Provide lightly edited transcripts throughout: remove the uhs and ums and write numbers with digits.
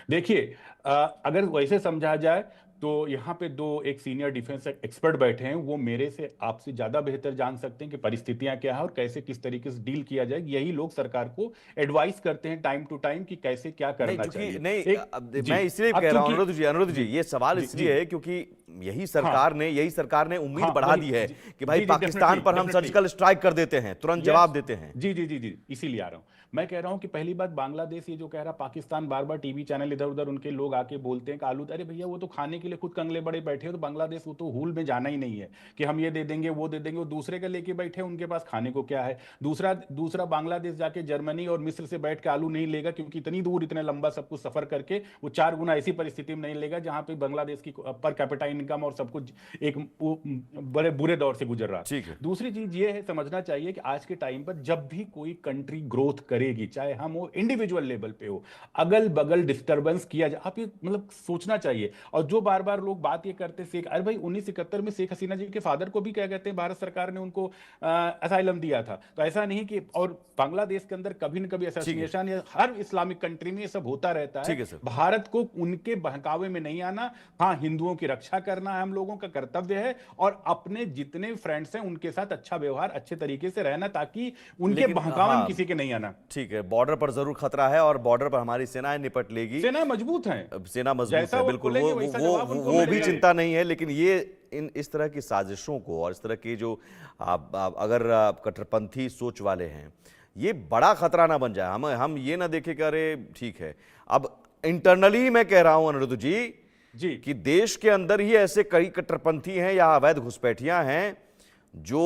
देखिए, अगर वैसे समझा जाए तो यहाँ पे दो एक सीनियर डिफेंस एक्सपर्ट बैठे हैं, वो मेरे से आपसे ज्यादा बेहतर जान सकते हैं कि परिस्थितियां क्या है और कैसे किस तरीके से डील किया जाए। यही लोग सरकार को एडवाइस करते हैं टाइम टू टाइम कि कैसे क्या नहीं, करना चूंकि चाहिए। नहीं, एक मैं जी। इसलिए अब कह रहा हूं चूंकि अनुरुद्ध जी, जी ये सवाल जी जी इसलिए है क्योंकि हाँ यही सरकार ने उम्मीद हाँ बढ़ा वही दी है जी कि भाई जी जी डेफिनेटली पाकिस्तान पर हम डेफिनेटली सर्जिकल स्ट्राइक कर देते हैं, तुरंत जवाब यस देते हैं। जी जी जी जी, इसीलिए आ रहा हूं। मैं कह रहा हूं कि पहली बात, बांग्लादेश ये जो कह रहा, पाकिस्तान बार बार टीवी चैनल इधर उधर उनके लोग आके बोलते हैं कि आलू, अरे भैया वो तो खाने के लिए खुद कंगले बड़े बैठे हो, तो बांग्लादेश वो तो हुल में जाना ही नहीं है कि हम ये दे देंगे वो दे देंगे। वो दूसरे का लेके बैठे हैं, उनके पास खाने को क्या है। दूसरा दूसरा बांग्लादेश जाके जर्मनी और मिस्र से बैठ के आलू नहीं लेगा, क्योंकि इतनी दूर इतने लंबा सब कुछ सफर करके वो 4 गुना ऐसी परिस्थिति में नहीं लेगा जहां पे बांग्लादेश की पर कैपिटा इनकम और सब कुछ एक बड़े बुरे दौर से गुजर रहा था। ठीक है। दूसरी चीज ये है, समझना चाहिए कि आज के टाइम पर जब भी कोई कंट्री ग्रोथ करेगी, चाहे हम वो इंडिविजुअल लेवल पे हो, अगल बगल डिस्टरबेंस किया जाए, आप ये मतलब सोचना चाहिए। और जो बार बार लोग बात ये करते, शेख, अरे भाई 1971 में शेख हसीना जी के फादर को भी क्या कहते हैं, भारत सरकार ने उनको असाइलम दिया था। तो ऐसा नहीं कि, और बांग्लादेश के अंदर कभी न कभी ठीक है। असोसिएशन या हर इस्लामिक कंट्री में ये सब होता रहता है। ठीक है सर। भारत को उनके बहकावे में नहीं आना। हाँ, हिंदुओं की रक्षा करना हम लोगों का कर्तव्य है, और अपने जितने फ्रेंड्स हैं उनके साथ अच्छा व्यवहार, अच्छे तरीके से रहना, ताकि उनके लेकिन बहकावे में हाँ, किसी के नहीं आना। ठीक है, बॉर्डर पर जरूर खतरा है और बॉर्डर पर हमारी सेनाएं निपट लेगी। सेना मजबूत है, सेना मजबूत जैसा है, वो बिल्कुल। बोलेंगे वैसा जवाब उनको वो भी मिलेगा। चिंता नहीं है, लेकिन ये इस तरह की साजिशों को और इस तरह की जो अगर कट्टरपंथी सोच वाले हैं, ये बड़ा खतरा ना बन जाए। हम ये ना देखें कि अरे ठीक है, अब इंटरनली मैं कह रहा हूं अनुरुद्ध जी जी कि देश के अंदर ही ऐसे कई कट्टरपंथी हैं या अवैध घुसपैठियां हैं जो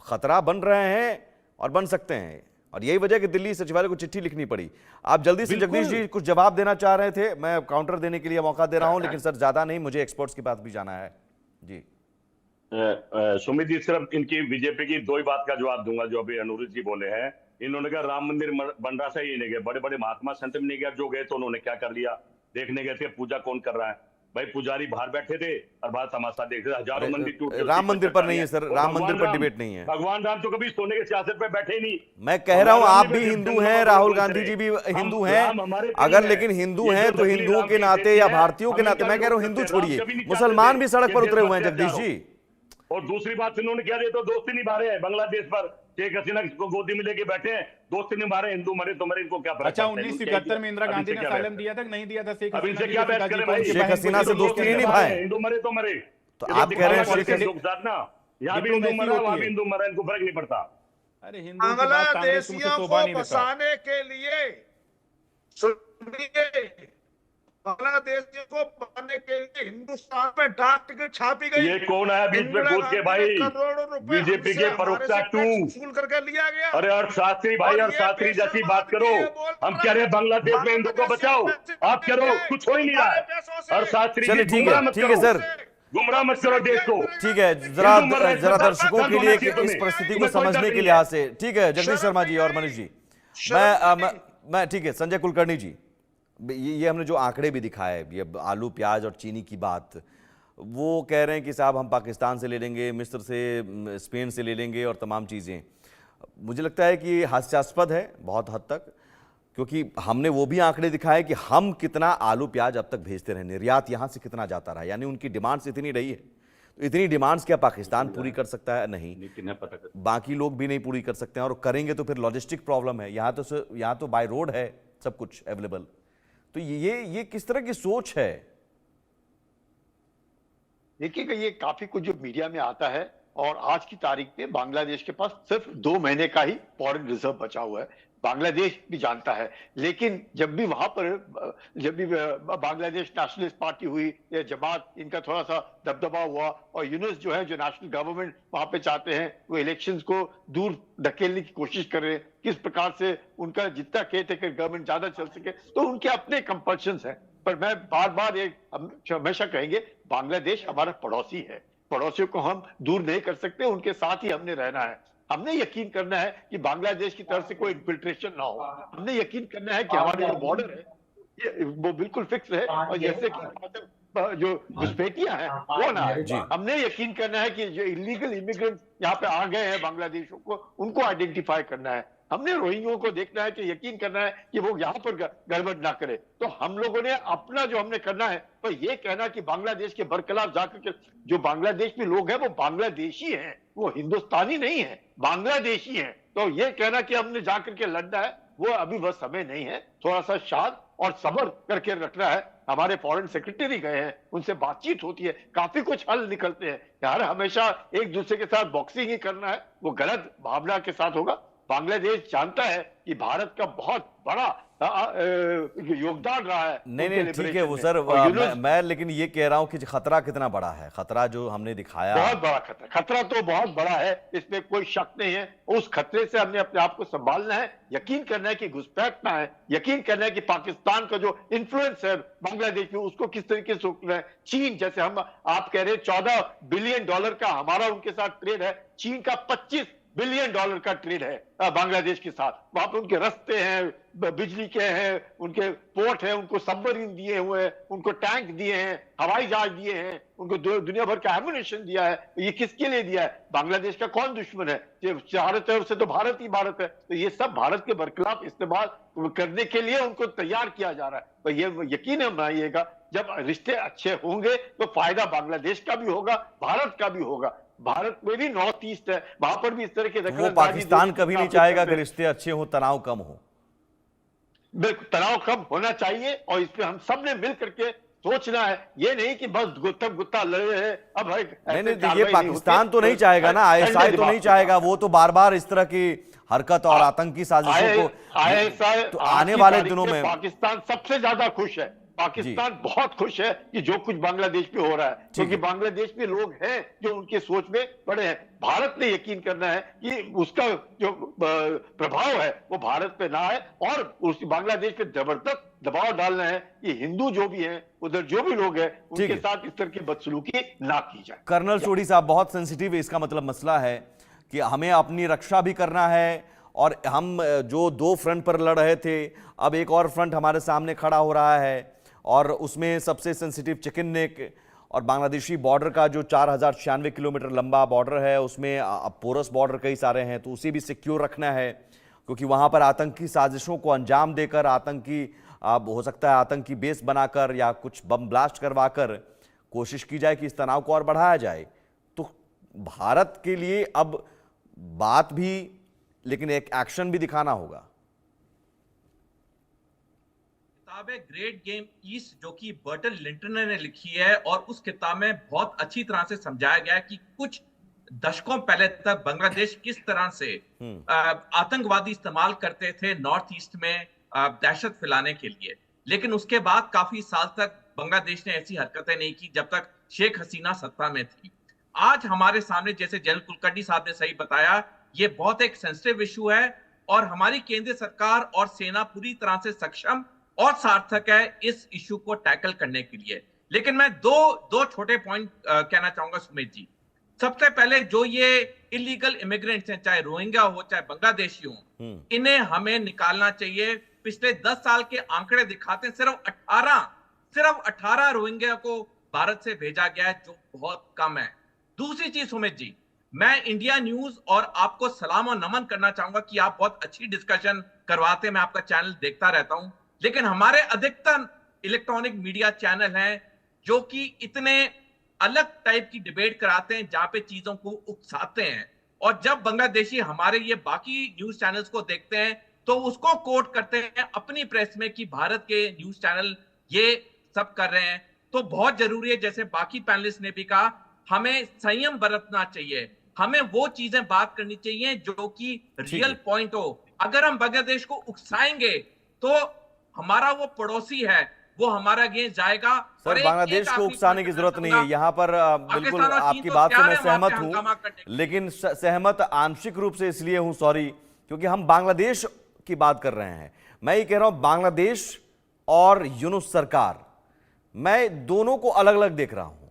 खतरा बन रहे हैं और बन सकते हैं, और यही वजह कि दिल्ली सचिवालय को चिट्ठी लिखनी पड़ी। आप जल्दी से जगदीश जी कुछ जवाब देना चाह रहे थे, मैं काउंटर देने के लिए मौका दे रहा हूं, लेकिन सर ज्यादा नहीं, मुझे एक्सपर्ट्स के पास भी जाना है जी। सुमित जी, सिर्फ इनकी बीजेपी की दो ही बात का जवाब दूंगा जो अभी अनुरुद्ध जी बोले हैं। इन्होंने कहा राम मंदिर बन रहा था, ये नहीं गए। बड़े बड़े महात्मा संत भी नहीं गए, जो गए तो उन्होंने क्या कर लिया, देखने गए थे पूजा कौन कर रहा है। भाई पुजारी बाहर बैठे थे और बाहर तमाशा देख रहे थे, हजारों मंदिर टूटे। राम मंदिर पर नहीं है सर, राम मंदिर पर डिबेट नहीं है। भगवान राम तो कभी सोने के सियासत पे बैठे ही नहीं। मैं कह रहा हूं आप भी हिंदू हैं, राहुल गांधी जी भी हिंदू हैं, अगर लेकिन हिंदू हैं तो हिंदुओं के नाते या भारतीयों के नाते, मैं कह रहा हूं हिंदू छोड़िए, मुसलमान भी सड़क पर उतरे हुए हैं जगदीश जी। और दूसरी बात इन्होंने क्या दिया, तो दोस्ती निभा रहे हैं बांग्लादेश पर। शेख हसीना को गोदी में लेके बैठे हैं, दोस्ती निभा रहे हैं। हिंदू मरे तो मरे, इनको क्या फर्क अच्छा, पड़ता है? 1971 में इंदिरा गांधी ने असाइलम दिया था कि नहीं दिया था शेख अब इनसे हसीना क्या जी के बहस पिताजी करें को? भाई? उनकी शेख बहन को हसीना से लेके दोस्ती नहीं दिया था। निभाए। हिंदू मरे तो मरे, तो आप कह रहे हैं ना, यहाँ भी हिंदू मरा, वहां भी हिंदू मरा, इनको फर्क नहीं पड़ता। अरे हिंदू की बात कांग्रेस को मुझसे शोभा नहीं को देता। बसाने के लिए, सुनिए, बांग्लादेशियों को बचाने के लिए हिंदुस्तान में डाक टिकट छापी गई। ये कौन है बीच में कूद के भाई? करोड़ों रुपए बीजेपी के प्रवक्ता टू, वसूल करके लिया गया। अरे अर्थशास्त्री भाई, अर्थशास्त्री जैसी बात करो। हम कह रहे हैं बांग्लादेश में हिंदू को बचाओ, आप कह रहे हो कुछ हो ही नहीं रहा है। अर्थशास्त्री चलिए ठीक है सर, गुमराह मत करो देश को। ठीक है, जरा दर्शकों के लिए इस परिस्थिति को समझने के लिहाज से, ठीक है जगदीश शर्मा जी और मनीष जी, मैं ठीक है, संजय कुलकर्णी जी, ये हमने जो आंकड़े भी दिखाए, ये आलू प्याज और चीनी की बात, वो कह रहे हैं कि साहब हम पाकिस्तान से ले लेंगे, मिस्र से, स्पेन से ले लेंगे और तमाम चीज़ें। मुझे लगता है कि हास्यास्पद है बहुत हद तक, क्योंकि हमने वो भी आंकड़े दिखाए कि हम कितना आलू प्याज अब तक भेजते रहे, निर्यात यहाँ से कितना जाता रहा, यानी उनकी डिमांड्स इतनी रही है। तो इतनी डिमांड्स क्या पाकिस्तान पूरी कर सकता है? नहीं, बाकी लोग भी नहीं पूरी कर सकते हैं, और करेंगे तो फिर लॉजिस्टिक प्रॉब्लम है। यहाँ तो बाय रोड है सब कुछ अवेलेबल। तो ये किस तरह की सोच है? देखिएगा, ये काफी कुछ जो मीडिया में आता है, और आज की तारीख में बांग्लादेश के पास सिर्फ 2 महीने का ही फॉरेन रिजर्व बचा हुआ है, बांग्लादेश भी जानता है। लेकिन जब भी बांग्लादेश नेशनलिस्ट पार्टी हुई या जमात, इनका थोड़ा सा दबदबा हुआ, और यूनुस जो है, जो नेशनल गवर्नमेंट वहां पे चाहते हैं, वो इलेक्शंस को दूर धकेलने की कोशिश कर रहे हैं, किस प्रकार से उनका जितना केयर टेकर गवर्नमेंट ज्यादा चल सके, तो उनके अपने कंपल्शंस हैं। पर मैं बार बार हमेशा कहेंगे, बांग्लादेश हमारा पड़ोसी है, पड़ोसियों को हम दूर नहीं कर सकते, उनके साथ ही हमने रहना है। हमने यकीन करना है कि बांग्लादेश की तरफ से कोई इन्फिल्ट्रेशन ना हो। हमने यकीन करना है कि हमारे जो बॉर्डर है वो बिल्कुल फिक्स है, और जैसे कि जो घुसपैठियां हैं वो ना आए। हमने यकीन करना है कि जो इलीगल इमिग्रेंट यहाँ पे आ गए हैं बांग्लादेशों को, उनको आइडेंटिफाई करना है। हमने रोहिंग्यों को देखना है कि यकीन करना है कि वो यहाँ पर गड़बड़ ना करे। तो हम लोगों ने अपना जो हमने करना है तो ये कहना कि बांग्लादेश के बरखिलाफ जाकर के, जो बांग्लादेश में लोग हैं वो बांग्लादेशी हैं, वो हिंदुस्तानी नहीं है, बांग्लादेशी हैं। तो ये कहना कि हमने जाकर के लड़ना है, वो अभी वह समय नहीं है। थोड़ा सा शांत और सब्र करके रखना है। हमारे फॉरेन सेक्रेटरी गए हैं, उनसे बातचीत होती है, काफी कुछ हल निकलते हैं। यार हमेशा एक दूसरे के साथ बॉक्सिंग ही करना है, वो गलत भावना के साथ होगा। बांग्लादेश जानता है कि भारत का बहुत बड़ा योगदान रहा है। नहीं ठीक है वो सर, मैं लेकिन ये कह रहा हूं कि खतरा कितना बड़ा है, खतरा जो हमने दिखाया बहुत बड़ा खतरा तो बहुत बड़ा है, इसमें कोई शक नहीं है। उस खतरे से हमने अपने आप को संभालना है, यकीन करना है कि घुसपैठना है, यकीन करना है कि पाकिस्तान का जो इन्फ्लुएंस है बांग्लादेश में उसको किस तरीके से रोकना है। चीन जैसे आप कह रहे हैं $14 बिलियन का हमारा उनके साथ ट्रेड है, चीन का $25 बिलियन का ट्रेड है बांग्लादेश के साथ। वहां पर उनके रास्ते हैं, बिजली के हैं, उनके पोर्ट हैं, उनको सबमरीन दिए हुए हैं, उनको टैंक दिए हैं, हवाई जहाज दिए हैं, उनको दुनिया भर का एम्युनिशन दिया है। ये किसके लिए दिया है? बांग्लादेश का कौन दुश्मन है? चारों तरफ से तो भारत ही भारत है। तो ये सब भारत के बरखिलाफ इस्तेमाल करने के लिए उनको तैयार किया जा रहा है। तो ये यकीन बनाइएगा, जब रिश्ते अच्छे होंगे तो फायदा बांग्लादेश का भी होगा, भारत का भी होगा। भारत में भी नॉर्थ ईस्ट है, वहां पर भी इस तरह के वो पाकिस्तान कभी नहीं चाहेगा कि रिश्ते अच्छे हो, तनाव कम हो। बिल्कुल, तनाव कम होना चाहिए और इस पे हम सब ने मिल करके सोचना है। ये नहीं कि बस गुत्ता लड़ रहे हैं। अब नहीं, ये पाकिस्तान तो नहीं चाहेगा ना, ISI तो नहीं चाहेगा, वो तो बार बार इस तरह की हरकत और आतंकी साजिशों को ISI तो आने वाले दिनों में पाकिस्तान सबसे ज्यादा खुश है। पाकिस्तान बहुत खुश है कि जो कुछ बांग्लादेश में हो रहा है, क्योंकि बांग्लादेश में लोग हैं जो उनके सोच में बड़े हैं। भारत ने यकीन करना है कि उसका जो प्रभाव है वो भारत पे ना आए और उस बांग्लादेश पे जबरदस्त दबाव डालना है कि हिंदू जो भी हैं, उधर जो भी लोग हैं, उनके साथ इस तरह की बदसलूकी ना की जाए। कर्नल सोढ़ी साहब, बहुत सेंसिटिव है, इसका मतलब मसला है कि हमें अपनी रक्षा भी करना है और हम जो 2 फ्रंट पर लड़ रहे थे, अब एक और फ्रंट हमारे सामने खड़ा हो रहा है और उसमें सबसे सेंसिटिव चिकन नेक और बांग्लादेशी बॉर्डर का जो 4096 किलोमीटर लंबा बॉर्डर है, उसमें अब पोरस बॉर्डर कई सारे हैं, तो उसे भी सिक्योर रखना है, क्योंकि वहाँ पर आतंकी साजिशों को अंजाम देकर आतंकी हो सकता है आतंकी बेस बनाकर या कुछ बम ब्लास्ट करवाकर कोशिश की जाए कि इस तनाव को और बढ़ाया जाए। तो भारत के लिए अब बात भी, लेकिन एक एक्शन भी दिखाना होगा। किताब है ग्रेट गेम ईस्ट, जो कि बर्टन लिंटनर ने लिखी है, और उस किताब में बहुत अच्छी तरह से समझाया गया है कि कुछ दशकों पहले तक बांग्लादेश किस तरह से आतंकवादी इस्तेमाल करते थे नॉर्थ ईस्ट में दहशत फैलाने के लिए। लेकिन उसके बाद काफी साल तक बांग्लादेश ने ऐसी हरकतें नहीं की जब तक शेख हसीना सत्ता में थी। आज हमारे सामने, जैसे जनरल कुलकर्णी साहब ने सही बताया, ये बहुत एक सेंसिटिव इशू है और हमारी केंद्रीय सरकार और सेना पूरी तरह से सक्षम और सार्थक है इस इशू को टैकल करने के लिए। लेकिन मैं दो छोटे पॉइंट कहना चाहूंगा सुमित जी। सबसे पहले, जो ये इलीगल इमिग्रेंट्स हैं, चाहे रोहिंग्या हो चाहे बांग्लादेशी हो, इन्हें हमें निकालना चाहिए। पिछले 10 साल के आंकड़े दिखाते हैं सिर्फ 18 रोहिंग्या को भारत से भेजा गया है, जो बहुत कम है। दूसरी चीज सुमित जी, मैं इंडिया न्यूज और आपको सलाम और नमन करना चाहूंगा कि आप बहुत अच्छी डिस्कशन करवाते हैं, मैं आपका चैनल देखता रहता हूं। लेकिन हमारे अधिकतर इलेक्ट्रॉनिक मीडिया चैनल हैं जो कि इतने अलग टाइप की डिबेट कराते हैं, जहां पे चीजों को उकसाते हैं, और जब बांग्लादेशी हमारे ये बाकी न्यूज चैनल्स को देखते हैं तो उसको कोट करते हैं अपनी प्रेस में कि भारत के न्यूज चैनल ये सब कर रहे हैं। तो बहुत जरूरी है, जैसे बाकी पैनलिस्ट ने भी कहा, हमें संयम बरतना चाहिए, हमें वो चीजें बात करनी चाहिए जो कि रियल पॉइंट हो। अगर हम बांग्लादेश को उकसाएंगे तो हमारा वो पड़ोसी है, वो हमारा अगेंस्ट जाएगा। सर, बांग्लादेश को उकसाने की जरूरत नहीं है, यहाँ पर बिल्कुल आपकी बात से मैं सहमत हूँ, लेकिन सहमत आंशिक रूप से इसलिए हूँ, सॉरी, क्योंकि हम बांग्लादेश की बात कर रहे हैं। मैं ये कह रहा हूँ बांग्लादेश और यूनुस सरकार, मैं दोनों को अलग अलग देख रहा हूँ।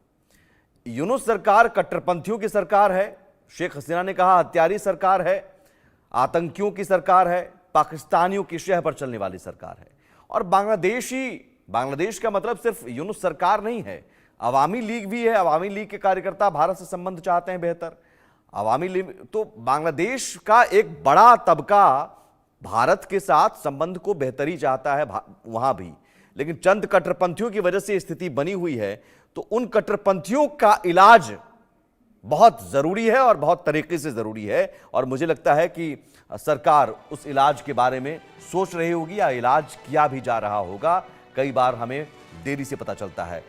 यूनुस सरकार कट्टरपंथियों की सरकार है, शेख हसीना ने कहा हत्यारी सरकार है, आतंकियों की सरकार है, पाकिस्तानियों की शह पर चलने वाली सरकार है। और बांग्लादेश का मतलब सिर्फ यूनुस सरकार नहीं है, अवामी लीग भी है। अवामी लीग के कार्यकर्ता भारत से संबंध चाहते हैं बेहतर। अवामी लीग तो बांग्लादेश का एक बड़ा तबका भारत के साथ संबंध को बेहतरी चाहता है वहां भी, लेकिन चंद कट्टरपंथियों की वजह से स्थिति बनी हुई है। तो उन कट्टरपंथियों का इलाज बहुत जरूरी है और बहुत तरीके से जरूरी है, और मुझे लगता है कि सरकार उस इलाज के बारे में सोच रही होगी या इलाज किया भी जा रहा होगा। कई बार हमें देरी से पता चलता है।